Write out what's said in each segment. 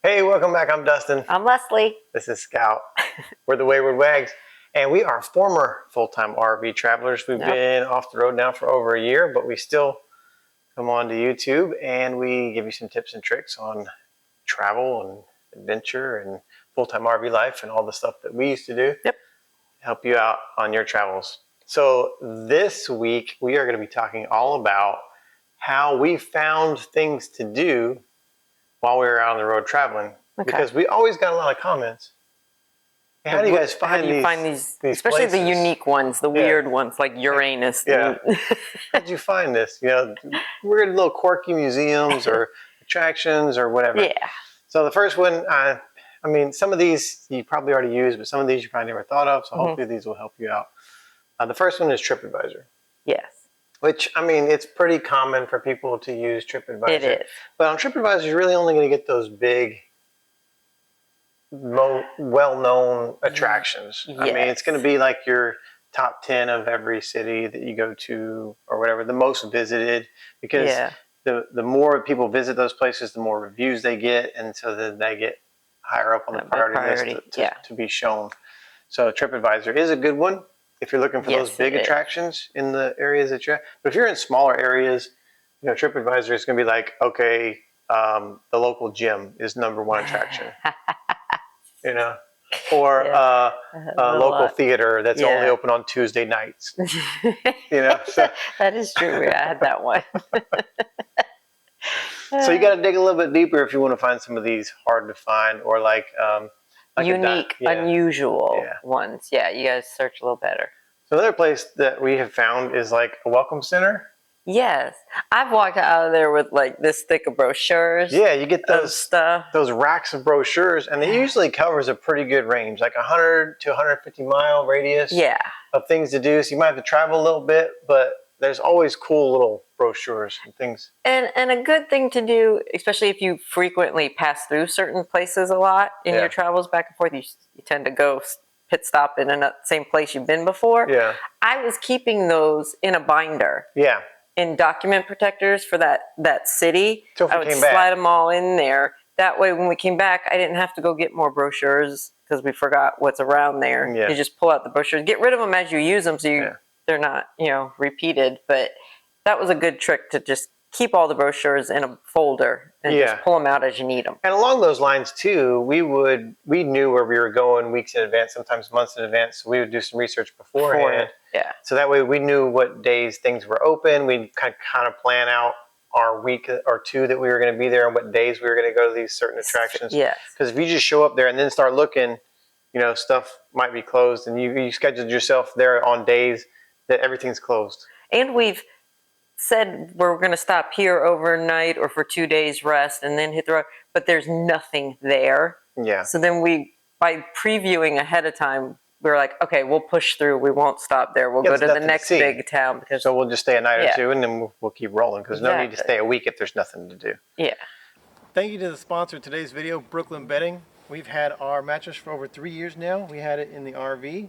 Hey, welcome back. I'm Dustin. I'm Leslie. This is Scout. We're the Wayward Waggs, and we are former full-time RV travelers. We've been off the road now for over a year, but we still come on to YouTube and we give you some tips and tricks on travel and adventure and full-time RV life and all the stuff that we used to do. Yep. Help you out on your travels. So this week we are going to be talking all about how we found things to do while we were out on the road traveling, because we always got a lot of comments. Hey, how do you guys find these especially places? The unique ones, the weird ones like Uranus? Yeah. How'd you find this? You know, we're in little quirky museums or attractions or whatever. Yeah. So the first one, I mean, some of these you probably already used, but some of these you probably never thought of. So hopefully these will help you out. The first one is Tripadvisor. Yes. Which, I mean, it's pretty common for people to use Tripadvisor. It is. But on Tripadvisor, you're really only going to get those big, well-known attractions. Yes. I mean, it's going to be like your top 10 of every city that you go to or whatever, the most visited. Because the more people visit those places, the more reviews they get. And so then they get higher up on the priority list to be shown. So Tripadvisor is a good one if you're looking for those big attractions in the areas that you're at. But if you're in smaller areas, you know, Tripadvisor is going to be like, okay, the local gym is #1 attraction, you know, or a local theater that's only open on Tuesday nights, you know. So, that is true. I had that one. So you got to dig a little bit deeper if you want to find some of these hard to find or like unique, unusual ones. Yeah, you guys search a little better. So another place that we have found is like a welcome center. Yes, I've walked out of there with like this thick of brochures. Yeah, you get those racks of brochures, and it usually covers a pretty good range, like 100 to 150 mile radius. Of things to do. So you might have to travel a little bit, but there's always cool little brochures and things. And a good thing to do, especially if you frequently pass through certain places a lot in your travels back and forth, you tend to go pit stop in the same place you've been before. Yeah. I was keeping those in a binder. Yeah. In document protectors for that city. So I would slide them all in there. That way when we came back, I didn't have to go get more brochures because we forgot what's around there. Yeah. You just pull out the brochures. Get rid of them as you use them so they're not, you know, repeated. But that was a good trick to just keep all the brochures in a folder and just pull them out as you need them. And along those lines too, we knew where we were going weeks in advance, sometimes months in advance. So we would do some research beforehand. Yeah. So that way we knew what days things were open. We'd kind of plan out our week or two that we were going to be there and what days we were going to go to these certain attractions. Yes. Because if you just show up there and then start looking, you know, stuff might be closed, and you scheduled yourself there on days that everything's closed. And we've said we're going to stop here overnight or for 2 days rest and then hit the road, but there's nothing there. Yeah. So then by previewing ahead of time, we were like, okay, we'll push through. We won't stop there. We'll go to the next big town. So we'll just stay a night or two, and then we'll keep rolling, because no need to stay a week if there's nothing to do. Yeah. Thank you to the sponsor of today's video, Brooklyn Bedding. We've had our mattress for over 3 years now. We had it in the RV,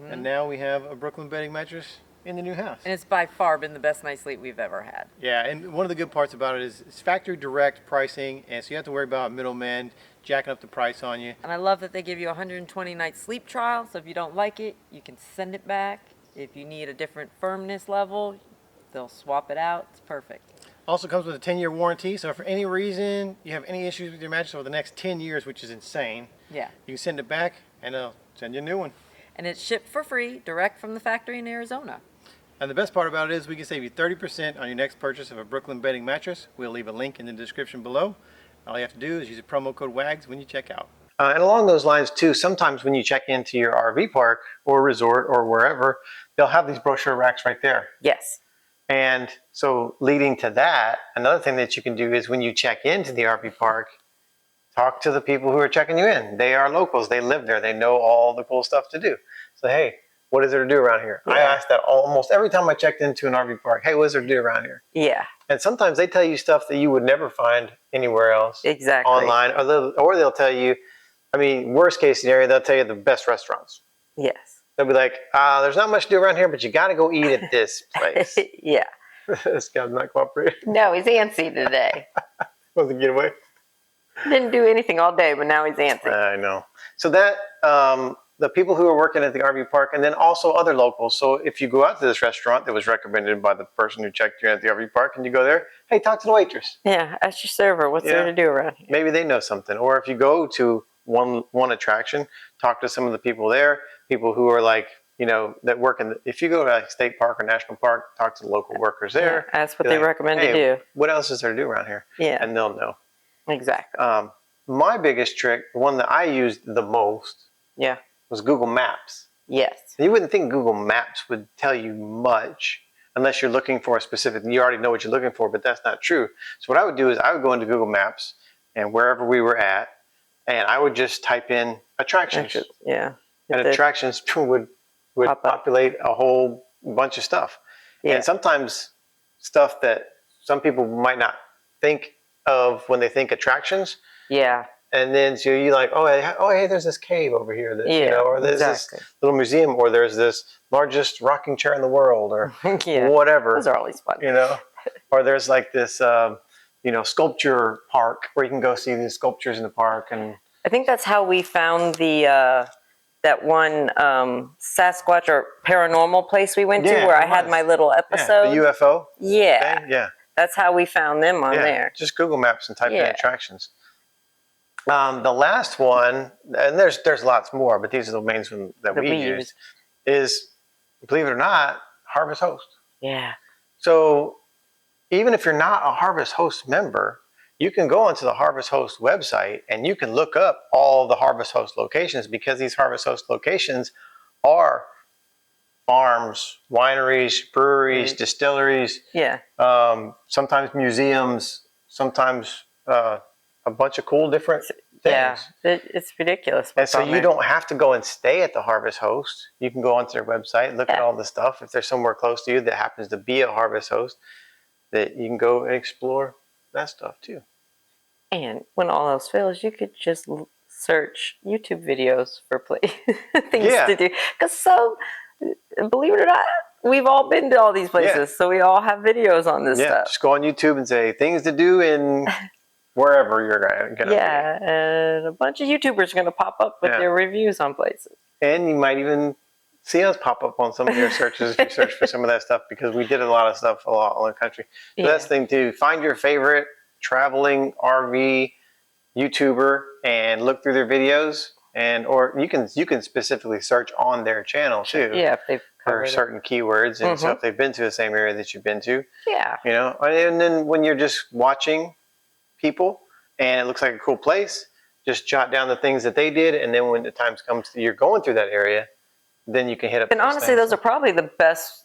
and now we have a Brooklyn Bedding mattress in the new house. And it's by far been the best night's sleep we've ever had. Yeah, and one of the good parts about it is it's factory direct pricing, and so you have to worry about middlemen jacking up the price on you. And I love that they give you a 120-night sleep trial, so if you don't like it, you can send it back. If you need a different firmness level, they'll swap it out. It's perfect. Also comes with a 10-year warranty, so if for any reason you have any issues with your mattress over the next 10 years, which is insane, you can send it back and they'll send you a new one. And it's shipped for free, direct from the factory in Arizona. And the best part about it is we can save you 30% on your next purchase of a Brooklyn Bedding mattress. We'll leave a link in the description below. All you have to do is use the promo code WAGS when you check out. And along those lines too, sometimes when you check into your RV park or resort or wherever, they'll have these brochure racks right there. Yes. And so leading to that, another thing that you can do is when you check into the RV park, talk to the people who are checking you in. They are locals. They live there. They know all the cool stuff to do. So, hey, what is there to do around here? I ask that almost every time I checked into an RV park. Hey, what is there to do around here? Yeah. And sometimes they tell you stuff that you would never find anywhere else. Exactly. Online. Or they'll tell you, I mean, worst case scenario, they'll tell you the best restaurants. Yes. They'll be like, there's not much to do around here, but you got to go eat at this place. Yeah. This guy's not cooperating. No, he's antsy today. Wants to get away. Didn't do anything all day, but now he's antsy. I know. So that the people who are working at the RV park, and then also other locals. So if you go out to this restaurant that was recommended by the person who checked you in at the RV park, and you go there, hey, talk to the waitress. Yeah, ask your server what's there to do around here. Maybe they know something. Or if you go to one attraction, talk to some of the people there, people who are like, you know, that work in. If you go to like state park or national park, talk to the local workers there. Yeah, ask what they recommend to do. What else is there to do around here? Yeah, and they'll know. Exactly. My biggest trick, the one that I used the most, was Google Maps. Yes. You wouldn't think Google Maps would tell you much unless you're looking for a specific. You already know what you're looking for, but that's not true. So what I would do is I would go into Google Maps and wherever we were at, and I would just type in attractions. Yeah. And attractions would populate a whole bunch of stuff. Yeah. And sometimes stuff that some people might not think of when they think attractions. Yeah. And then so you like, hey, there's this cave over here, that, you know, or there's this little museum, or there's this largest rocking chair in the world, or whatever. Those are always fun. You know, or there's like this, you know, sculpture park where you can go see these sculptures in the park. And I think that's how we found the that one Sasquatch or paranormal place we went to, where I had my little episode. The UFO. Yeah. Thing? Yeah. That's how we found them on there. Just Google Maps and type in attractions. The last one, and there's lots more, but these are the main ones that we used, is, believe it or not, Harvest Host. Yeah. So even if you're not a Harvest Host member, you can go onto the Harvest Host website and you can look up all the Harvest Host locations, because these Harvest Host locations are farms, wineries, breweries, distilleries. Yeah. Sometimes museums, sometimes a bunch of cool different things. Yeah, it's ridiculous. And so you don't have to go and stay at the Harvest Host. You can go onto their website, look at all the stuff. If there's somewhere close to you that happens to be a Harvest Host, that you can go and explore that stuff too. And when all else fails, you could just search YouTube videos for things to do. Because believe it or not, we've all been to all these places, so we all have videos on this stuff. Just go on YouTube and say things to do in wherever you're going to be. And a bunch of YouTubers are going to pop up with their reviews on places. And you might even see us pop up on some of your searches if you search for some of that stuff, because we did a lot of stuff all in the country. So that's the thing too. Find your favorite traveling RV YouTuber and look through their videos, or you can specifically search on their channel too. Yeah, if they've for certain keywords, and so if they've been to the same area that you've been to. Yeah. You know, and then when you're just watching people and it looks like a cool place, just jot down the things that they did, and then when the time comes to you're going through that area, then you can hit up. And honestly, those are probably the best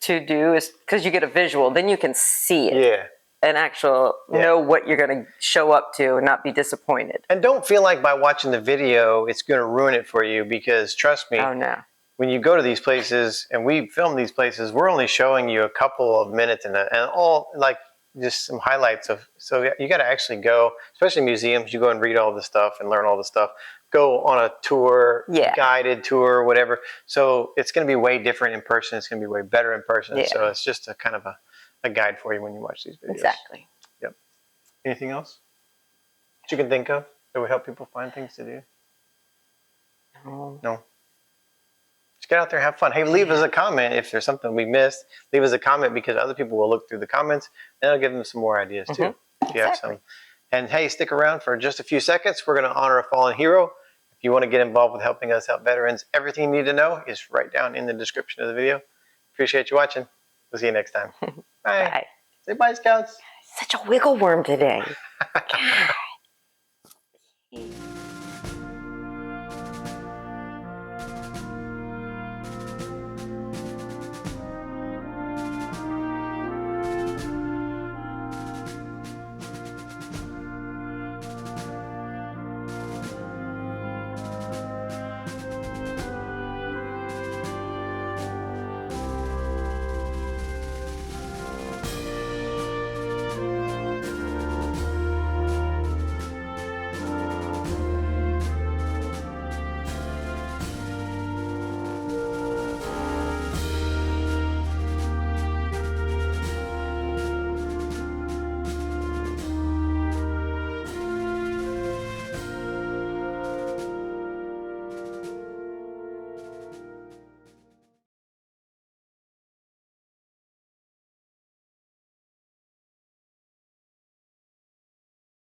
to do, is because you get a visual, then you can see it. Yeah. And know what you're going to show up to and not be disappointed. And don't feel like by watching the video it's going to ruin it for you, because trust me, when you go to these places, and we film these places, we're only showing you a couple of minutes and all, like, just some highlights of. So you got to actually go, especially museums. You go and read all the stuff and learn all the stuff. Go on a tour, guided tour, whatever. So it's going to be way different in person. It's going to be way better in person. So it's just a kind of a guide for you when you watch these videos. Exactly. Yep. Anything else that you can think of that would help people find things to do? No. Just get out there and have fun. Hey, leave us a comment if there's something we missed. Leave us a comment, because other people will look through the comments and it'll give them some more ideas too. If you have some. And hey, stick around for just a few seconds. We're going to honor a fallen hero. If you want to get involved with helping us help veterans, everything you need to know is right down in the description of the video. Appreciate you watching. We'll see you next time. Bye. Say bye, Scouts. Such a wiggle worm today.